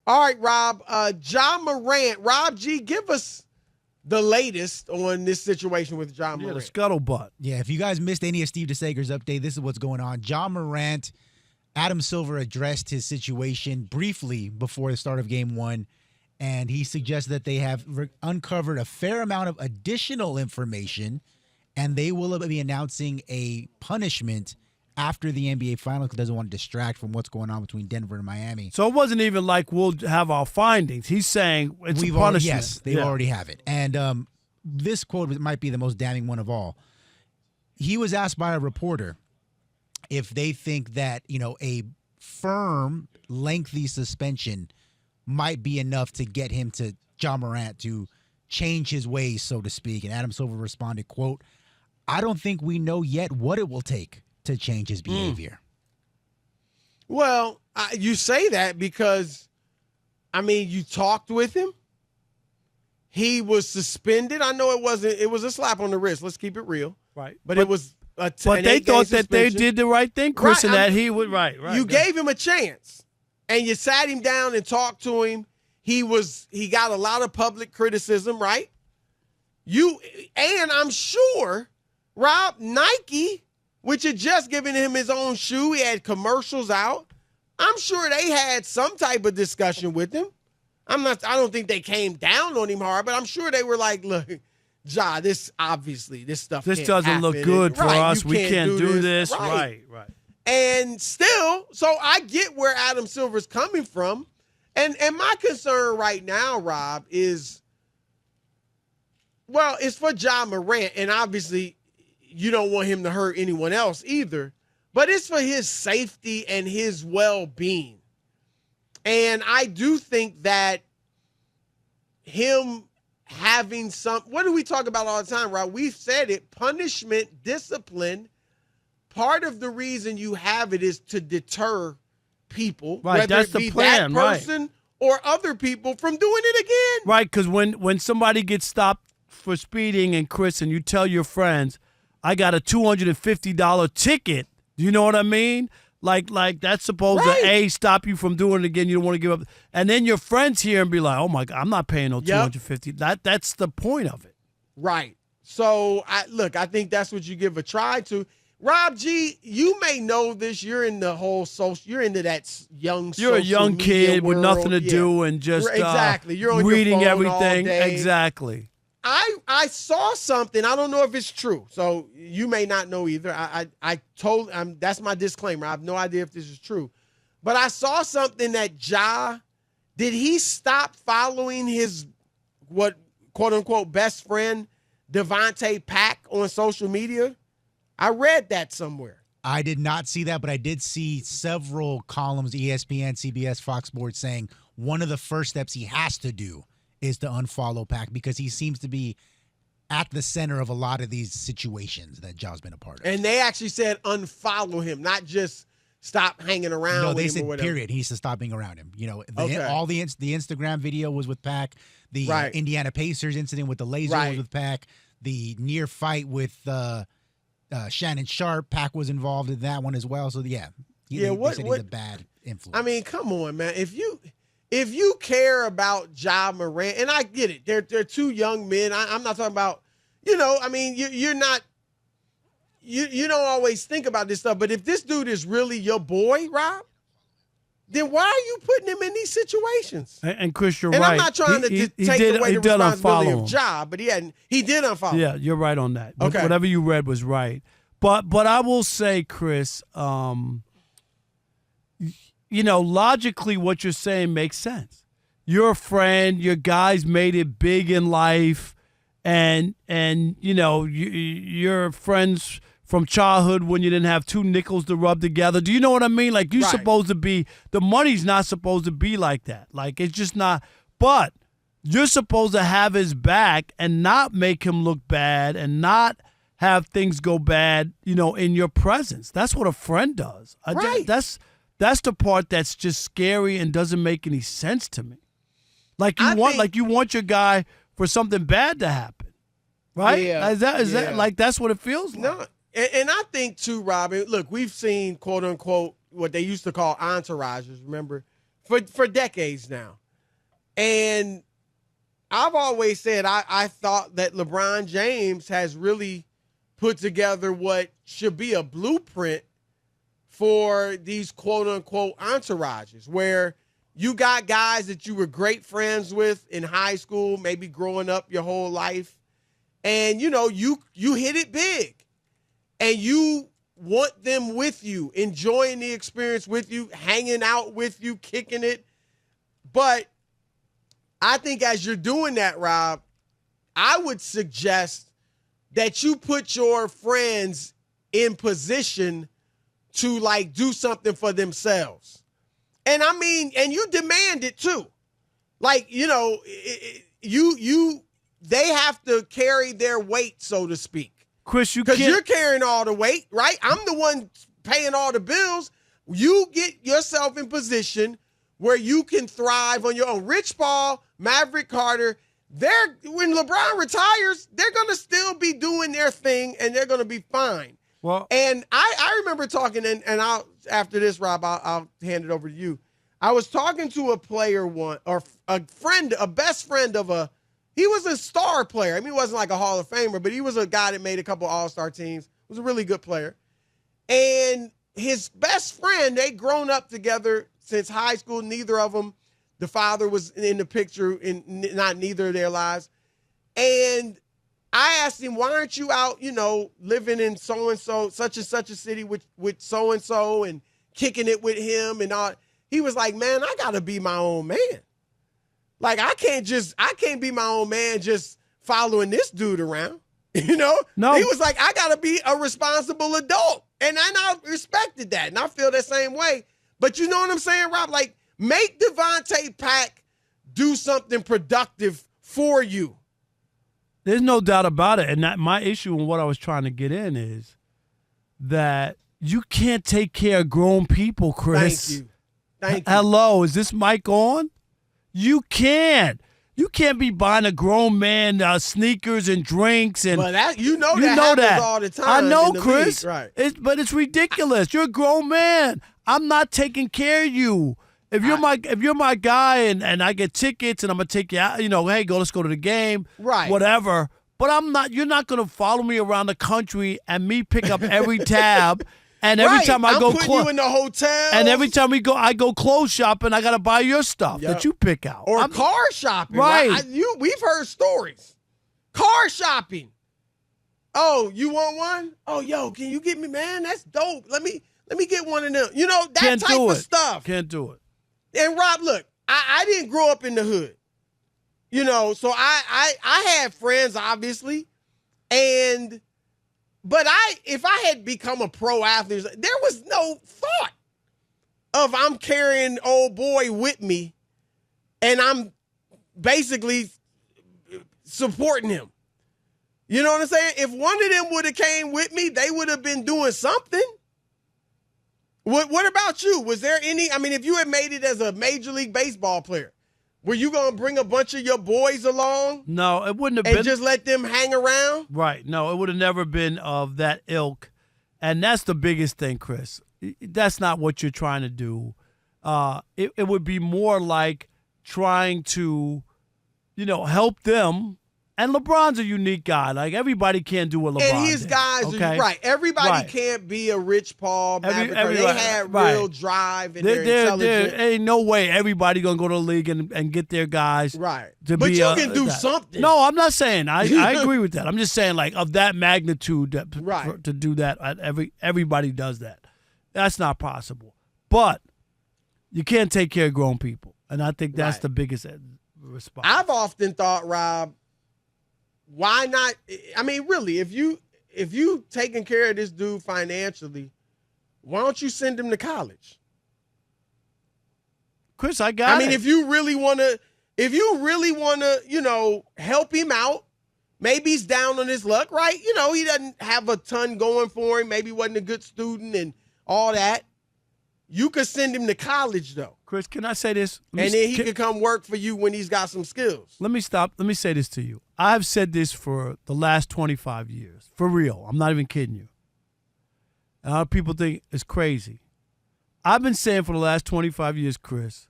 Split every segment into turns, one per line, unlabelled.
All right, Rob. Ja Morant. Rob G, give us the latest on this situation with Ja Morant.
Yeah, the scuttlebutt.
Yeah, if you guys missed any of Steve DeSager's update, this is what's going on. Ja Morant, Adam Silver addressed his situation briefly before the start of Game 1, and he suggested that they have uncovered a fair amount of additional information, and they will be announcing a punishment after the NBA Finals because doesn't want to distract from what's going on between Denver and Miami.
So it wasn't even like we'll have our findings. He's saying it's a punishment.
Yes, they already have it. And this quote might be the most damning one of all. He was asked by a reporter if they think that, a firm, lengthy suspension might be enough to get him to Ja Morant to change his ways, so to speak. And Adam Silver responded, quote, "I don't think we know yet what it will take to change his behavior."
Well, you say that because, you talked with him. He was suspended. I know it was a slap on the wrist. Let's keep it real.
Right.
But it was
but they thought that they did the right thing, Chris, and that he would, right.
You gave him a chance, and you sat him down and talked to him. He got a lot of public criticism, right? And I'm sure, Rob, Nike, which had just given him his own shoe, he had commercials out. I'm sure they had some type of discussion with him. I don't think they came down on him hard, but I'm sure they were like, look, Ja, this stuff
This
can't
doesn't
happen.
look good for us.
You
We can't do this.
Right.
Right.
And still, so I get where Adam Silver's coming from. And my concern right now, Rob, is, well, it's for Ja Morant. And obviously, you don't want him to hurt anyone else either. But it's for his safety and his well-being. And I do think that him having what do we talk about all the time, Rob? We've said it, punishment, discipline. Part of the reason you have it is to deter people,
right,
whether
that's
it be
the plan,
that person or other people from doing it again.
Right, because when somebody gets stopped for speeding, and Chris, and you tell your friends, I got a $250 ticket, do you know what I mean? Like that's supposed to stop you from doing it again. You don't want to give up, and then your friends hear and be like, "Oh my God, I'm not paying no $250." That's the point of it,
right? So I think that's what you give a try to. Rob G, you may know this. You're in the whole social. You're into that young.
You're a young kid with nothing to do and just
exactly. You're on
reading
your phone
everything.
all day.
Exactly.
I saw something. I don't know if it's true, so you may not know either. I told that's my disclaimer. I have no idea if this is true, but I saw something that did he stop following his what quote unquote best friend Devontae Pack on social media? I read that somewhere.
I did not see that, but I did see several columns, ESPN, CBS, Fox Sports, saying one of the first steps he has to do is to unfollow Pac because he seems to be at the center of a lot of these situations that Ja's been a part of.
And they actually said unfollow him, not just stop hanging around with him.
No, they said
or whatever.
period. He needs to stop being around him.
Okay.
All the Instagram video was with Pac. The Indiana Pacers incident with the laser was with Pac. The near fight with Shannon Sharp, Pac was involved in that one as well. So, they said he's a bad influence. I mean,
come on, man. If you care about Ja Morant, and I get it, they're two young men. I'm not talking about, you're not, you don't always think about this stuff. But if this dude is really your boy, Rob, then why are you putting him in these situations?
And Chris, you're
right.
right.
I'm not trying to take away the responsibility of Ja, but he did unfollow.
Yeah, you're right on that.
Okay.
Whatever you read was right. But I will say, Chris, logically what you're saying makes sense. You're a friend, your guys made it big in life, and you're friends from childhood when you didn't have two nickels to rub together. Do you know what I mean? Like, you're supposed to be, the money's not supposed to be like that. Like, it's just not. But you're supposed to have his back and not make him look bad and not have things go bad, in your presence. That's what a friend does. That's the part that's just scary and doesn't make any sense to me. Like you want your guy for something bad to happen, right?
Yeah,
is that like that's what it feels like?
No, and I think too, Robin. Look, we've seen quote unquote what they used to call entourages. Remember, for decades now. And I've always said I thought that LeBron James has really put together what should be a blueprint for these quote-unquote entourages, where you got guys that you were great friends with in high school, maybe growing up your whole life, and, you hit it big, and you want them with you, enjoying the experience with you, hanging out with you, kicking it. But I think as you're doing that, Rob, I would suggest that you put your friends in position to do something for themselves. And I mean, and you demand it too. They have to carry their weight, so to speak.
Chris,
because you're carrying all the weight, right? I'm the one paying all the bills. You get yourself in position where you can thrive on your own. Rich Paul, Maverick Carter, when LeBron retires, they're going to still be doing their thing, and they're going to be fine.
Well,
and I remember talking, and I'll after this, Rob, I'll hand it over to you. I was talking to a player a best friend of he was a star player. I mean, he wasn't like a Hall of Famer, but he was a guy that made a couple All-Star teams. Was a really good player. And his best friend, they'd grown up together since high school. Neither of them, the father was in the picture in neither of their lives. And I asked him, why aren't you out, living in so-and-so, such and such a city with so-and-so and kicking it with him and all. He was like, man, I got to be my own man. I can't be my own man just following this dude around, No. He was like, I got to be a responsible adult. And I respected that. And I feel the same way. But you know what I'm saying, Rob? Make Devontae Pack do something productive for you.
There's no doubt about it. And my issue and what I was trying to get in is that you can't take care of grown people, Chris.
Thank you. Thank you.
Hello, is this mic on? You can't. You can't be buying a grown man sneakers and drinks and.
But that happens all the time.
I know,
in the
Chris.
League, right?
But it's ridiculous. You're a grown man. I'm not taking care of you. If you're my guy and I get tickets and I'm gonna take you out, hey, let's go to the game,
right?
Whatever. But I'm not. You're not gonna follow me around the country and me pick up every tab. And every time I go,
you in the hotel.
And every time I go clothes shopping, I gotta buy your stuff that you pick out,
or car shopping.
Right?
We've heard stories. Car shopping. Oh, you want one? Oh, yo, can you get me, man? That's dope. Let me get one of them. That type of stuff.
Can't do it.
And Rob, look, I didn't grow up in the hood. So I had friends, obviously, but if I had become a pro athlete, there was no thought of I'm carrying old boy with me and I'm basically supporting him. You know what I'm saying? If one of them would have came with me, they would have been doing something. What about you? Was there any, if you had made it as a Major League Baseball player, were you going to bring a bunch of your boys along?
No, it wouldn't have been.
And just let them hang around?
Right. No, it would have never been of that ilk. And that's the biggest thing, Chris. That's not what you're trying to do. It would be more like trying to, help them. And LeBron's a unique guy. Everybody can't do what LeBron
and his
did,
guys
okay?
are right. Everybody can't be a Rich Paul. They had real drive and they're intelligent.
There ain't no way everybody gonna go to the league and get their guys.
Right.
But
you can do something.
No, I'm not saying. I agree with that. I'm just saying of that magnitude to do that. Everybody does that. That's not possible. But you can't take care of grown people, and I think that's the biggest response.
I've often thought, Rob, why not? Really, if you taking care of this dude financially, why don't you send him to college?
Chris, I got it.
If you really want to, help him out, maybe he's down on his luck, right? He doesn't have a ton going for him. Maybe he wasn't a good student and all that. You could send him to college, though.
Chris, can I say this?
And then he could come work for you when he's got some skills.
Let me stop. Let me say this to you. I've said this for the last 25 years. For real. I'm not even kidding you. And a lot of people think it's crazy. I've been saying for the last 25 years, Chris,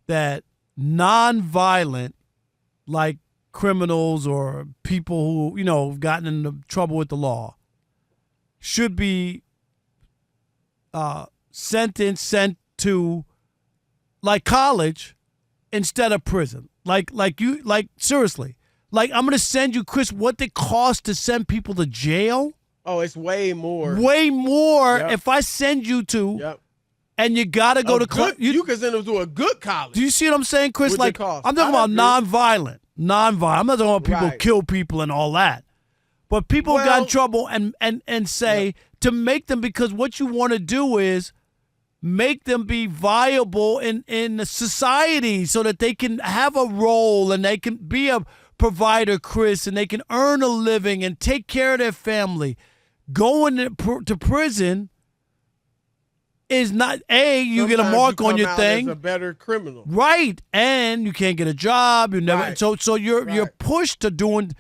that non-violent, like criminals or people who, have gotten into trouble with the law, should be sent to like college instead of prison. Like seriously. Like, I'm going to send you, Chris, what it costs to send people to jail.
Oh, it's way more.
Way more
Yep.
if I send you to,
Yep.
and you got to go to college.
You can send them to a good college.
Do you see what I'm saying, Chris?
With
Like,
the cost.
I'm talking
I
about
agree.
non-violent. I'm not talking about people
Right.
kill people and all that. But people got in
Well-
trouble and say to make them, because what you want to do is make them be viable in the society so that they can have a role and they can be a provider, Chris, and they can earn a living and take care of their family. Going to prison is not, you get a
Sometimes
mark
you
on
come
your
out
thing.
as a better criminal.
Right, and you can't get a job. You never.
Right.
So you're
Right.
pushed to doing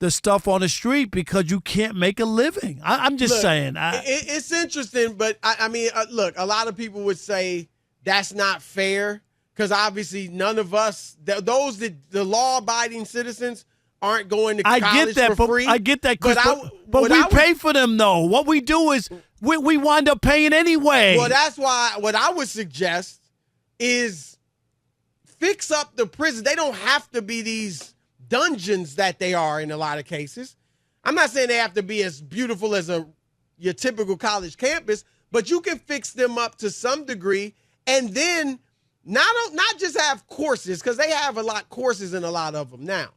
the stuff on the street because you can't make a living. I'm just
Look,
saying.
It's interesting, but I mean, look, a lot of people would say that's not fair because obviously none of us, those that the law-abiding citizens, aren't going to college
get that,
for free.
I get that, Chris. But
what
we
I would-
pay for them though. What we do is we wind up paying anyway.
Well, that's why what I would suggest is fix up the prison. They don't have to be these dungeons that they are in a lot of cases. I'm not saying they have to be as beautiful as your typical college campus, but you can fix them up to some degree, and then not just have courses, because they have courses in a lot of them now.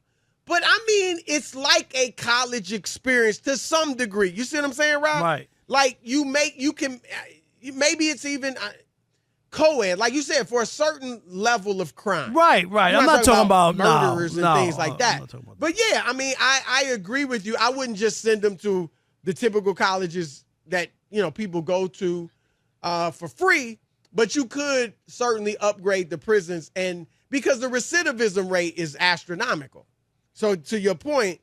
But I mean, it's like a college experience to some degree. You see what I'm saying, Rob?
Right.
Like maybe it's even co-ed, like you said, for a certain level of crime.
Right. I'm not talking about
murderers
no,
and things like
I'm
that.
not talking about
But yeah, I mean, I agree with you. I wouldn't just send them to the typical colleges that people go to for free, but you could certainly upgrade the prisons, and because the recidivism rate is astronomical. So to your point,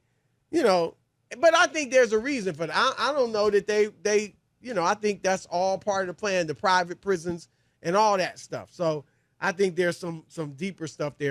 but I think there's a reason for that. I don't know that they I think that's all part of the plan, the private prisons and all that stuff. So I think there's some deeper stuff there.